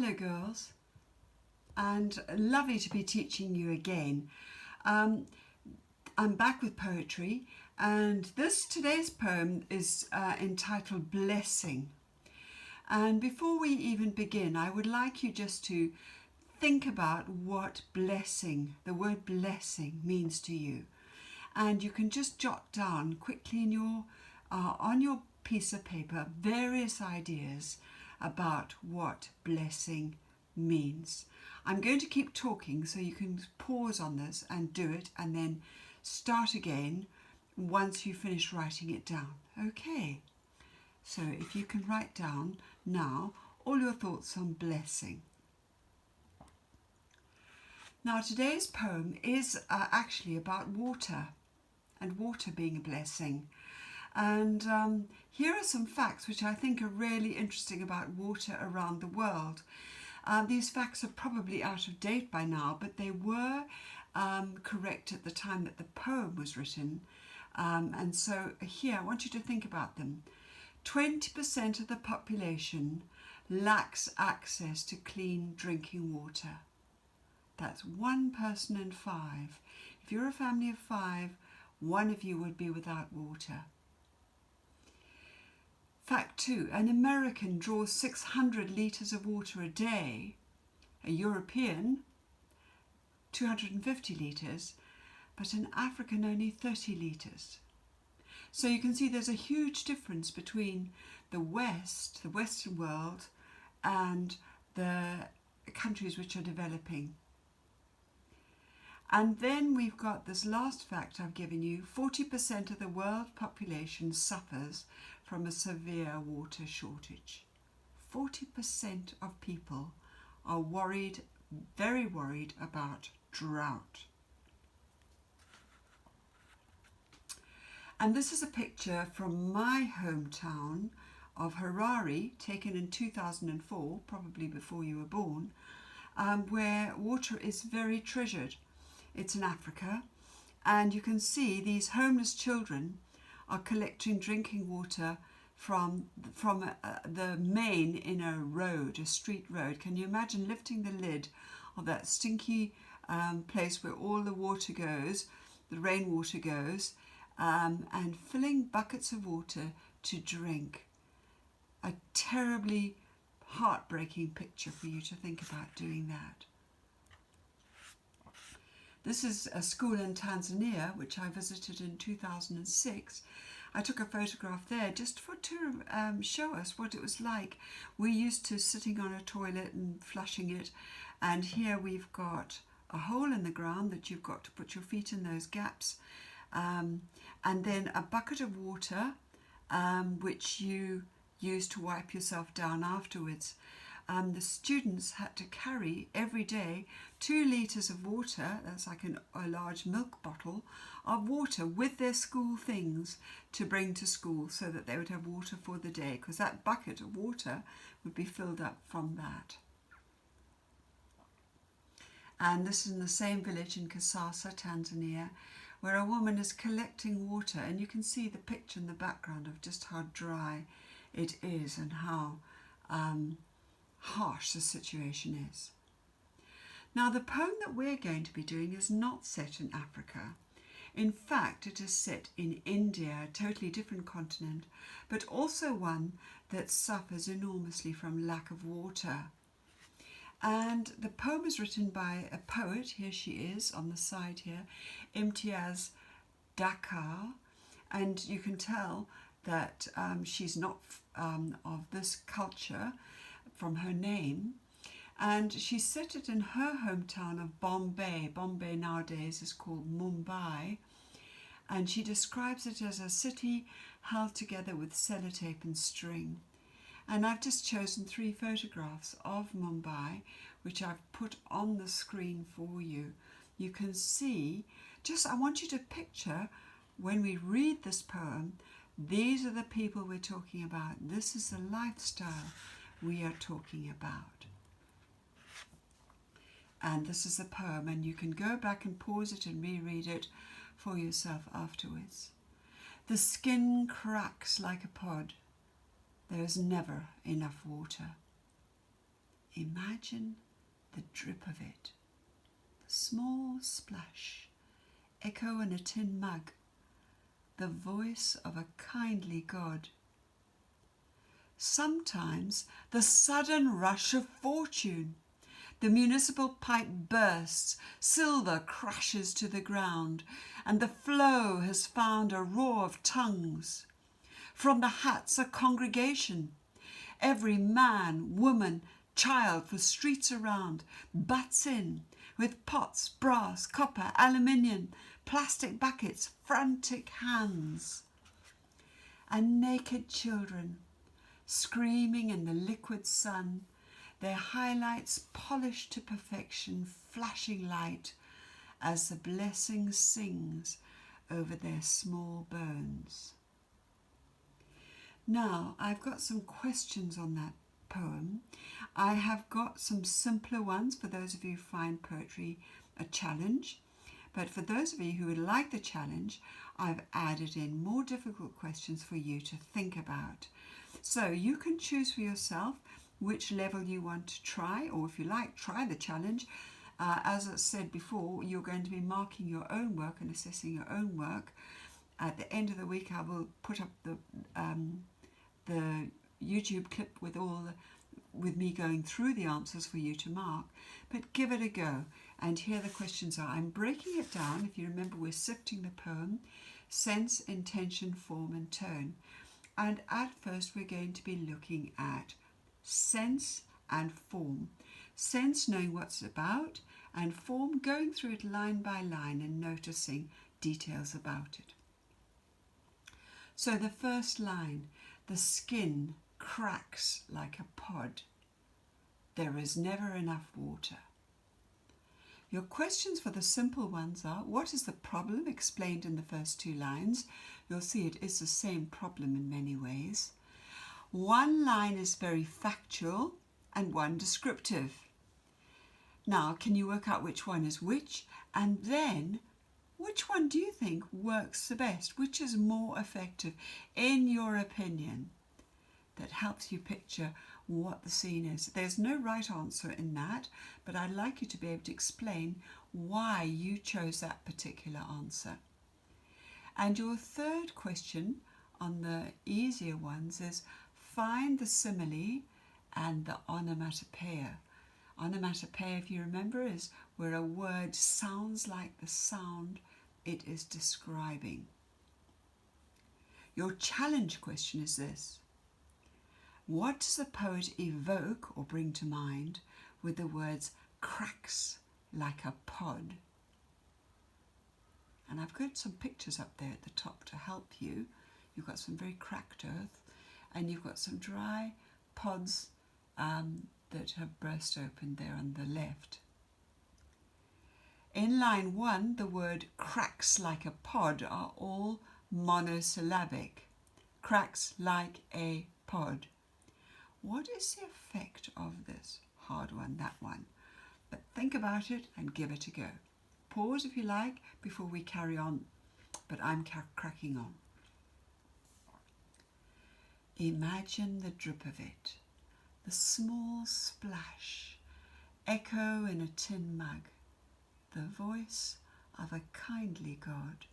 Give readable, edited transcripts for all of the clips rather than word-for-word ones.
Hello girls, and lovely to be teaching you again. I'm back with poetry, and today's poem is entitled Blessing. And before we even begin, I would like you just to think about what blessing, the word blessing, means to you. And you can just jot down quickly on your piece of paper various ideas about what blessing means. I'm going to keep talking so you can pause on this and do it and then start again once you finish writing it down. Okay, so if you can write down now all your thoughts on blessing. Now today's poem is actually about water and water being a blessing. And here are some facts which I think are really interesting about water around the world. These facts are probably out of date by now, but they were correct at the time that the poem was written. And so here I want you to think about them. 20% of the population lacks access to clean drinking water. That's 1 person in 5. If you're a family of 5, one of you would be without water. Fact 2, an American draws 600 litres of water a day, a European 250 litres, but an African only 30 litres. So you can see there's a huge difference between the Western world, and the countries which are developing. And then we've got this last fact I've given you. 40% of the world population suffers from a severe water shortage. 40% of people are worried, very worried about drought. And this is a picture from my hometown of Harare, taken in 2004, probably before you were born, where water is very treasured. It's in Africa, and you can see these homeless children are collecting drinking water from the main in a road, a street road. Can you imagine lifting the lid of that stinky place where all the water goes, the rainwater goes, and filling buckets of water to drink? A terribly heartbreaking picture for you to think about doing that. This is a school in Tanzania, which I visited in 2006. I took a photograph there just to show us what it was like. We're used to sitting on a toilet and flushing it, and here we've got a hole in the ground that you've got to put your feet in those gaps, and then a bucket of water which you use to wipe yourself down afterwards. The students had to carry every day 2 litres of water, that's like a large milk bottle of water, with their school things to bring to school so that they would have water for the day, because that bucket of water would be filled up from that. And this is in the same village in Kisasa, Tanzania, where a woman is collecting water, and you can see the picture in the background of just how dry it is and how harsh the situation is. Now, the poem that we're going to be doing is not set in Africa. In fact, it is set in India, a totally different continent, but also one that suffers enormously from lack of water. And the poem is written by a poet, here she is on the side here, Imtiaz Dakar, and you can tell that she's not of this culture from her name, and she set it in her hometown of Bombay. Bombay nowadays is called Mumbai, and she describes it as a city held together with sellotape and string. And I've just chosen 3 photographs of Mumbai, which I've put on the screen for you. You can see, I want you to picture, when we read this poem, these are the people we're talking about. This is the lifestyle we are talking about. And this is the poem, and you can go back and pause it and reread it for yourself afterwards. The skin cracks like a pod. There is never enough water. Imagine the drip of it, the small splash, echo in a tin mug, the voice of a kindly God. Sometimes the sudden rush of fortune. The municipal pipe bursts, silver crashes to the ground, and the flow has found a roar of tongues. From the hats a congregation. Every man, woman, child for streets around butts in with pots, brass, copper, aluminium, plastic buckets, frantic hands. And naked children, screaming in the liquid sun, their highlights polished to perfection, flashing light as the blessing sings over their small bones. Now, I've got some questions on that poem. I have got some simpler ones for those of you who find poetry a challenge. But for those of you who would like the challenge, I've added in more difficult questions for you to think about. So you can choose for yourself which level you want to try, or if you like, try the challenge. As I said before, you're going to be marking your own work and assessing your own work. At the end of the week, I will put up the YouTube clip with me going through the answers for you to mark. But give it a go, and here the questions are. I'm breaking it down. If you remember, we're sifting the poem: sense, intention, form, and tone. And at first, we're going to be looking at sense and form. Sense, knowing what's about, and form, going through it line by line and noticing details about it. So the first line: the skin cracks like a pod. There is never enough water. Your questions for the simple ones are: what is the problem explained in the first two lines? You'll see it is the same problem in many ways. One line is very factual and one descriptive. Now, can you work out which one is which? And then, which one do you think works the best? Which is more effective, in your opinion, that helps you picture what the scene is? There's no right answer in that, but I'd like you to be able to explain why you chose that particular answer. And your third question on the easier ones is: find the simile and the onomatopoeia. Onomatopoeia, if you remember, is where a word sounds like the sound it is describing. Your challenge question is this: what does the poet evoke or bring to mind with the words cracks like a pod? And I've got some pictures up there at the top to help you. You've got some very cracked earth, and you've got some dry pods that have burst open there on the left. In line 1, the word cracks like a pod are all monosyllabic. Cracks like a pod. What is the effect of this? Hard one, that one. But think about it and give it a go. Pause if you like before we carry on, but I'm cracking on. Imagine the drip of it, the small splash, echo in a tin mug, the voice of a kindly God.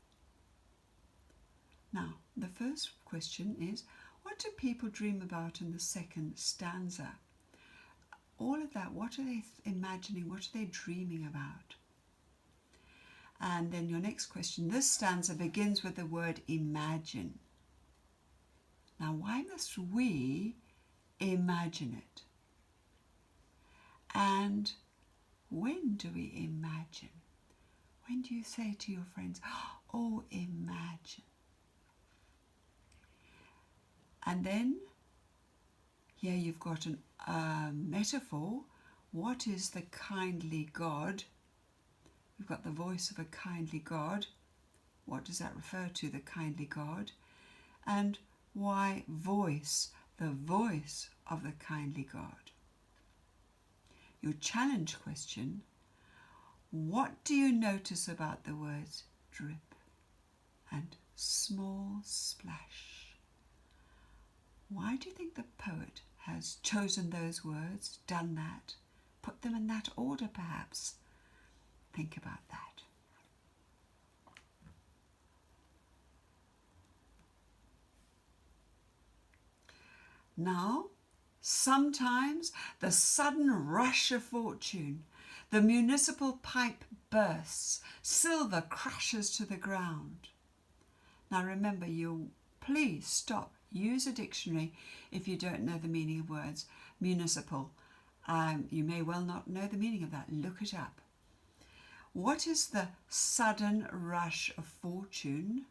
Now, the first question is: what do people dream about in the second stanza? All of that, what are they imagining? What are they dreaming about? And then your next question: this stanza begins with the word imagine. Now, why must we imagine it? And when do we imagine? When do you say to your friends, oh, imagine? And then here you've got a metaphor. What is the kindly God? We've got the voice of a kindly God. What does that refer to, the kindly God? And why voice? The voice of the kindly God. Your challenge question: what do you notice about the words drip and small splash? Why do you think the poet has chosen those words, done that, put them in that order perhaps. Think about that. Now, sometimes the sudden rush of fortune, the municipal pipe bursts, silver crashes to the ground. Now remember, please stop, use a dictionary if you don't know the meaning of words. Municipal, you may well not know the meaning of that, look it up. What is the sudden rush of fortune?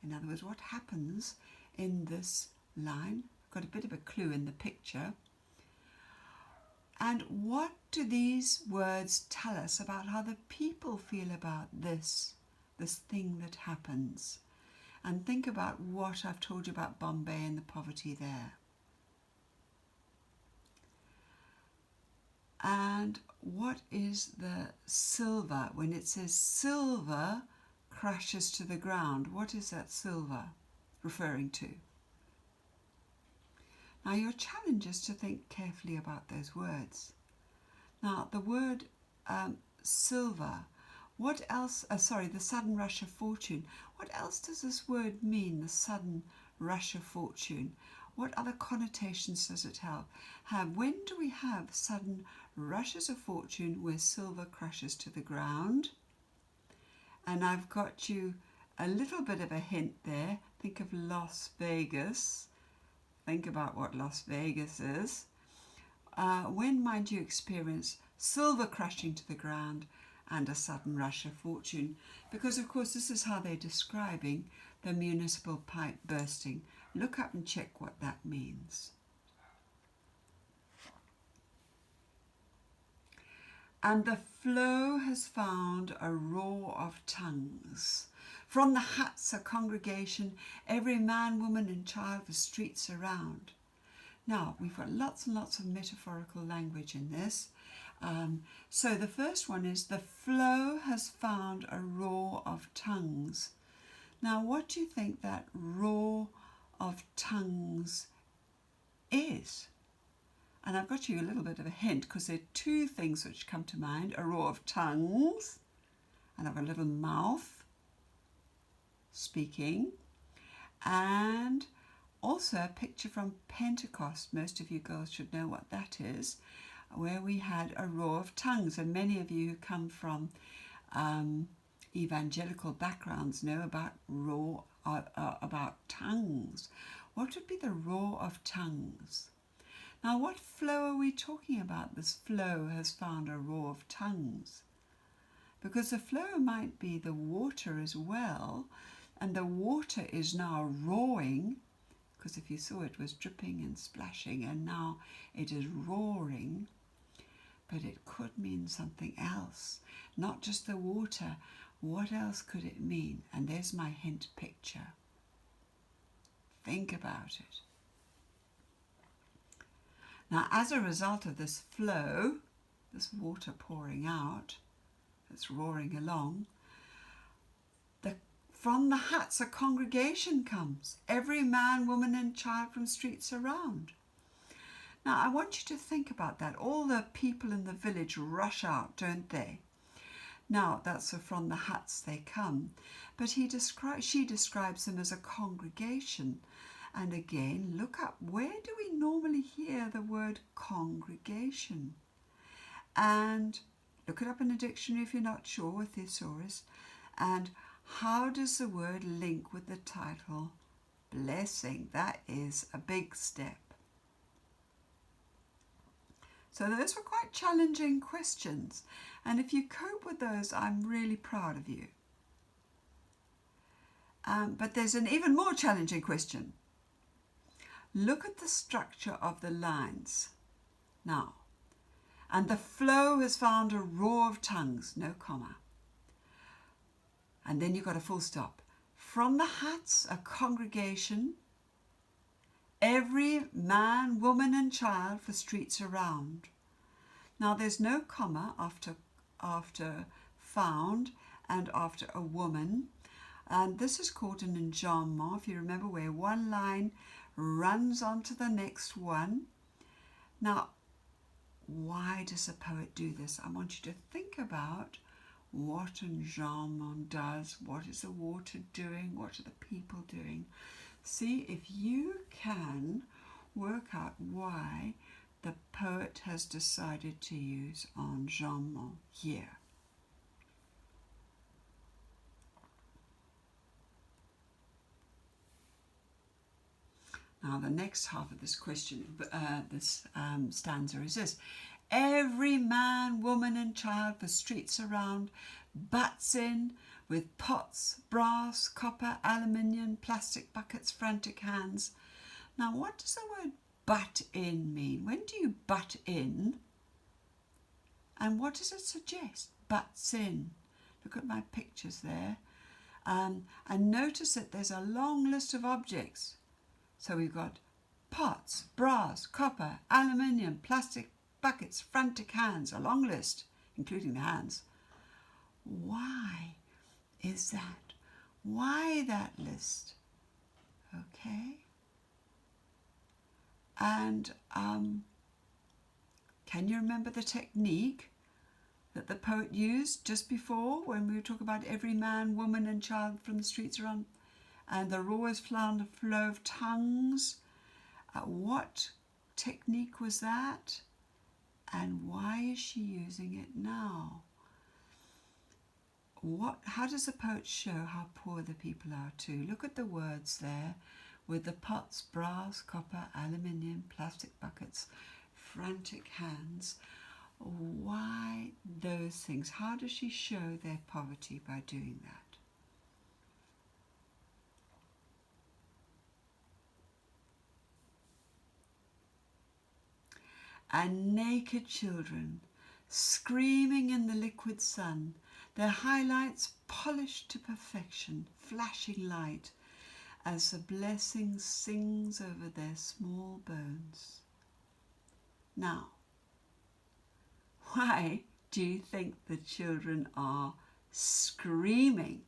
In other words, what happens in this line? Got a bit of a clue in the picture. And what do these words tell us about how the people feel about this thing that happens? And think about what I've told you about Bombay and the poverty there. And what is the silver? When it says silver crashes to the ground, what is that silver referring to? Now your challenge is to think carefully about those words. Now the word silver, what else, the sudden rush of fortune, what else does this word mean, the sudden rush of fortune? What other connotations does it have? When do we have sudden rushes of fortune where silver crashes to the ground? And I've got you a little bit of a hint there. Think of Las Vegas. Think about what Las Vegas is. When might you experience silver crashing to the ground and a sudden rush of fortune? Because of course this is how they're describing the municipal pipe bursting. Look up and check what that means. And the flow has found a roar of tongues. From the huts, a congregation, every man, woman and child, the streets around. Now, we've got lots and lots of metaphorical language in this. So the first one is, the flow has found a roar of tongues. Now, what do you think that roar of tongues is? And I've got you a little bit of a hint, because there are two things which come to mind. A roar of tongues, and I've got a little mouth speaking, and also a picture from Pentecost. Most of you girls should know what that is, where we had a roar of tongues, and many of you who come from evangelical backgrounds know about about tongues. What would be the roar of tongues? Now, what flow are we talking about? This flow has found a roar of tongues. Because the flow might be the water as well, and the water is now roaring, because if you saw it was dripping and splashing, and now it is roaring. But it could mean something else, not just the water. What else could it mean? And there's my hint picture. Think about it. Now, as a result of this flow, this water pouring out, it's roaring along, from the huts a congregation comes, every man, woman and child from streets around. Now, I want you to think about that. All the people in the village rush out, don't they? Now, that's from the huts they come. But she describes them as a congregation. And again, look up, where do we normally hear the word congregation? And look it up in a dictionary if you're not sure, with thesaurus. And how does the word link with the title blessing? That is a big step. So those were quite challenging questions. And if you cope with those, I'm really proud of you. But there's an even more challenging question. Look at the structure of the lines. Now, and the flow has found a roar of tongues, no comma. And then you've got a full stop. From the huts, a congregation, every man, woman and child for streets around. Now there's no comma after found and after a woman. And this is called an enjambment, if you remember, where one line runs onto the next one. Now, why does a poet do this? I want you to think about what enjambment does. What is the water doing? What are the people doing? See if you can work out why the poet has decided to use enjambment here. Now the next half of this question, stanza is this. Every man, woman and child the streets around butts in with pots, brass, copper, aluminium, plastic buckets, frantic hands. Now what does the word butt in mean? When do you butt in? And what does it suggest? Butts in. Look at my pictures there. And notice that there's a long list of objects. So we've got pots, brass, copper, aluminium, plastic buckets, frantic hands, a long list, including the hands. Why is that? Why that list? Okay. And can you remember the technique that the poet used just before when we were talking about every man, woman and child from the streets around and the roars flow of tongues? What technique was that? And why is she using it now? How does the poet show how poor the people are too? Look at the words there with the pots, brass, copper, aluminium, plastic buckets, frantic hands. Why those things? How does she show their poverty by doing that? And naked children screaming in the liquid sun, their highlights polished to perfection, flashing light as the blessing sings over their small bones. Now, why do you think the children are screaming?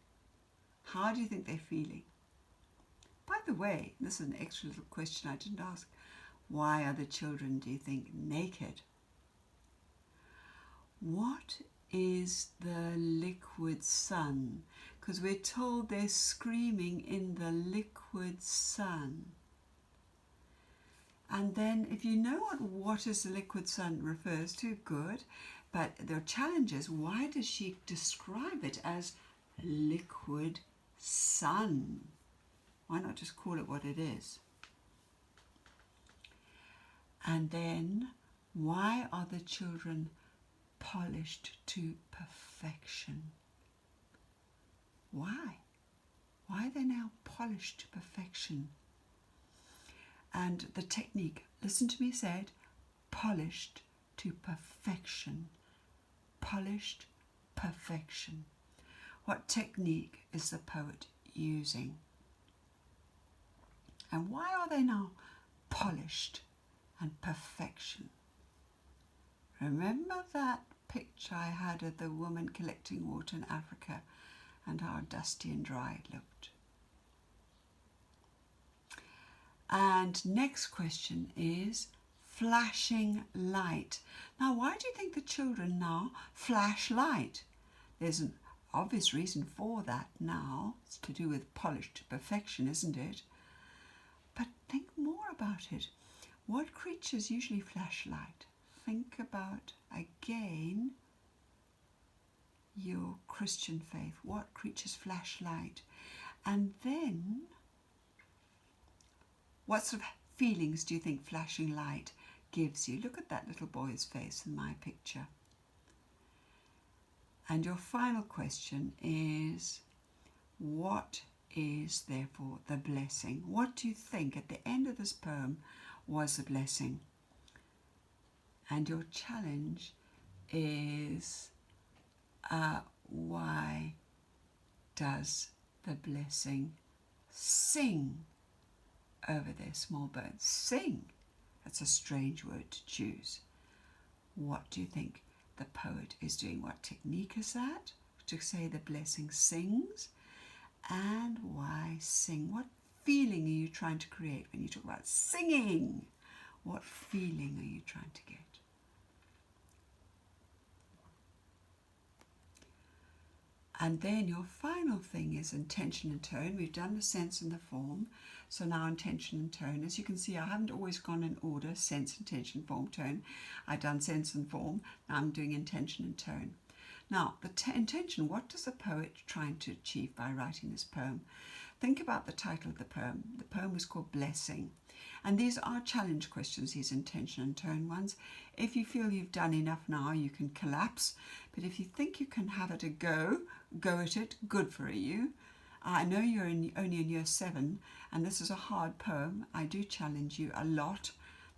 How do you think they're feeling? By the way, this is an extra little question I didn't ask. Why are the children, do you think, naked? What is the liquid sun? Because we're told they're screaming in the liquid sun. And then if you know what is the liquid sun refers to, good. But the challenge is, why does she describe it as liquid sun? Why not just call it what it is? And then, why are the children polished to perfection? Why? Why are they now polished to perfection? And the technique, listen to me say it, polished to perfection. Polished perfection. What technique is the poet using? And why are they now polished and perfection? Remember that picture I had of the woman collecting water in Africa and how dusty and dry it looked? And next question is flashing light. Now, why do you think the children now flash light? There's an obvious reason for that now. It's to do with polished to perfection, isn't it? But think more about it. What creatures usually flash light? Think about, again, your Christian faith. What creatures flash light? And then, what sort of feelings do you think flashing light gives you? Look at that little boy's face in my picture. And your final question is, what is therefore the blessing? What do you think at the end of this poem was the blessing? And your challenge is, why does the blessing sing over their small bones? Sing. That's a strange word to choose. What do you think the poet is doing? What technique is that to say the blessing sings? And why sing? What feeling are you trying to create when you talk about singing? What feeling are you trying to get? And then your final thing is intention and tone. We've done the sense and the form. So now intention and tone. As you can see, I haven't always gone in order: sense, intention, form, tone. I've done sense and form. Now I'm doing intention and tone. Now, the intention, what does the poet trying to achieve by writing this poem? Think about the title of the poem. The poem was called Blessing. And these are challenge questions, these intention and tone ones. If you feel you've done enough now, you can collapse. But if you think you can have it a go at it, good for you. I know you're only in year 7, and this is a hard poem. I do challenge you a lot,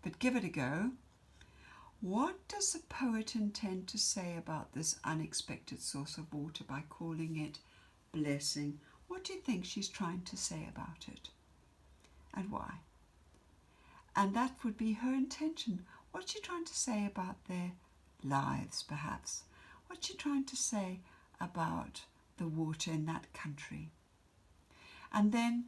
but give it a go. What does the poet intend to say about this unexpected source of water by calling it blessing? What do you think she's trying to say about it? And why? And that would be her intention. What's she trying to say about their lives, perhaps? What's she trying to say about the water in that country? And then,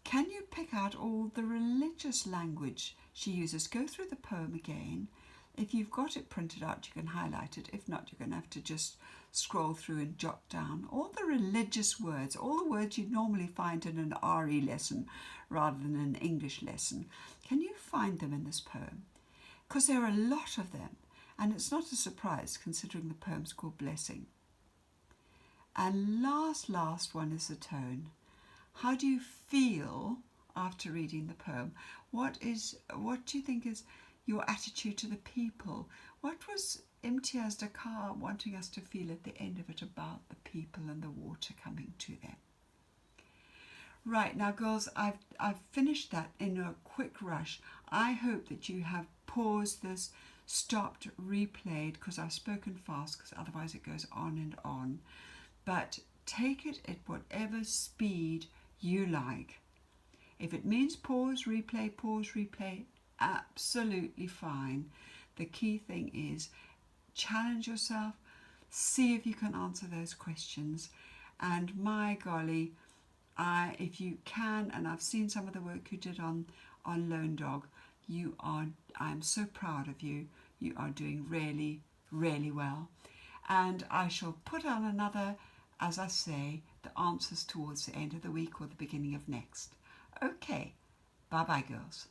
can you pick out all the religious language she uses? Go through the poem again. If you've got it printed out, you can highlight it. If not, you're going to have to just scroll through and jot down all the religious words, all the words you'd normally find in an RE lesson rather than an English lesson. Can you find them in this poem? Because there are a lot of them, and it's not a surprise considering the poem's called Blessing. And last one is the tone. How do you feel after reading the poem? What do you think is your attitude to the people? What was Imtiaz Dakar wanting us to feel at the end of it about the people and the water coming to them? Right, now girls, I've finished that in a quick rush. I hope that you have paused this, stopped, replayed, because I've spoken fast, because otherwise it goes on and on. But take it at whatever speed you like. If it means pause, replay, absolutely fine. The key thing is challenge yourself, see if you can answer those questions, and my golly, if you can, and I've seen some of the work you did on Lone Dog, I'm so proud of you. You are doing really, really well. And I shall put on another, as I say, the answers towards the end of the week or the beginning of next. Okay, bye-bye girls.